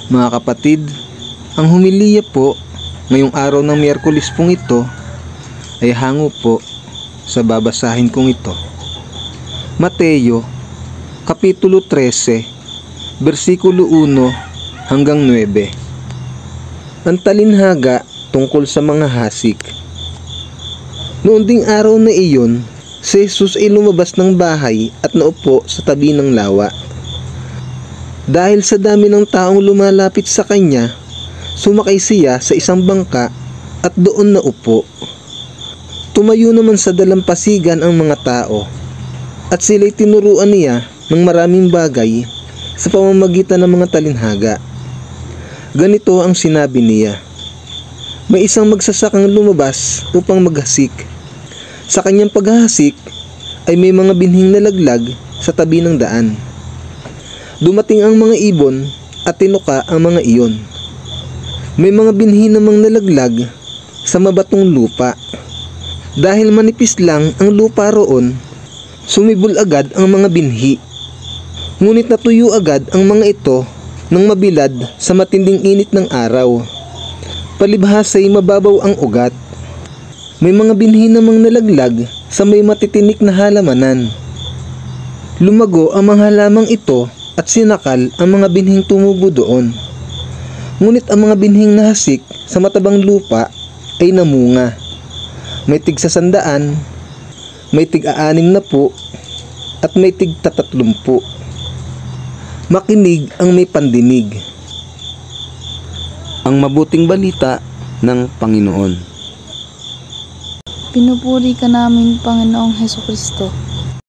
Mga kapatid, ang humiliya po ngayong araw ng Miyerkules pong ito ay hango po sa babasahin kong ito. Mateo, Kapitulo 13, versikulo 1 hanggang 9. Ang talinhaga tungkol sa mga hasik. Noon ding araw na iyon, si Jesus ay lumabas ng bahay at naupo sa tabi ng lawa. Dahil sa dami ng taong lumalapit sa kanya, sumakay siya sa isang bangka at doon naupo. Tumayo naman sa dalampasigan ang mga tao at sila'y tinuruan niya ng maraming bagay sa pamamagitan ng mga talinhaga. Ganito ang sinabi niya: may isang magsasakang lumabas upang maghasik. Sa kanyang paghahasik ay may mga binhing nalaglag sa tabi ng daan. Dumating ang mga ibon at tinuka ang mga iyon. May mga binhi namang nalaglag sa mabatong lupa. Dahil manipis lang ang lupa roon, sumibol agad ang mga binhi. Ngunit natuyo agad ang mga ito nang mabilad sa matinding init ng araw. Palibhas ay mababaw ang ugat. May mga binhi namang nalaglag sa may matitinik na halamanan. Lumago ang mga halamang ito at sinakal ang mga binhing tumubo doon. Ngunit ang mga binhing nahasik sa matabang lupa ay namunga. May tig 100, may tig 60, at may tig 30. Makinig ang may pandinig. Ang mabuting balita ng Panginoon. Pinupuri ka namin, Panginoong Hesukristo.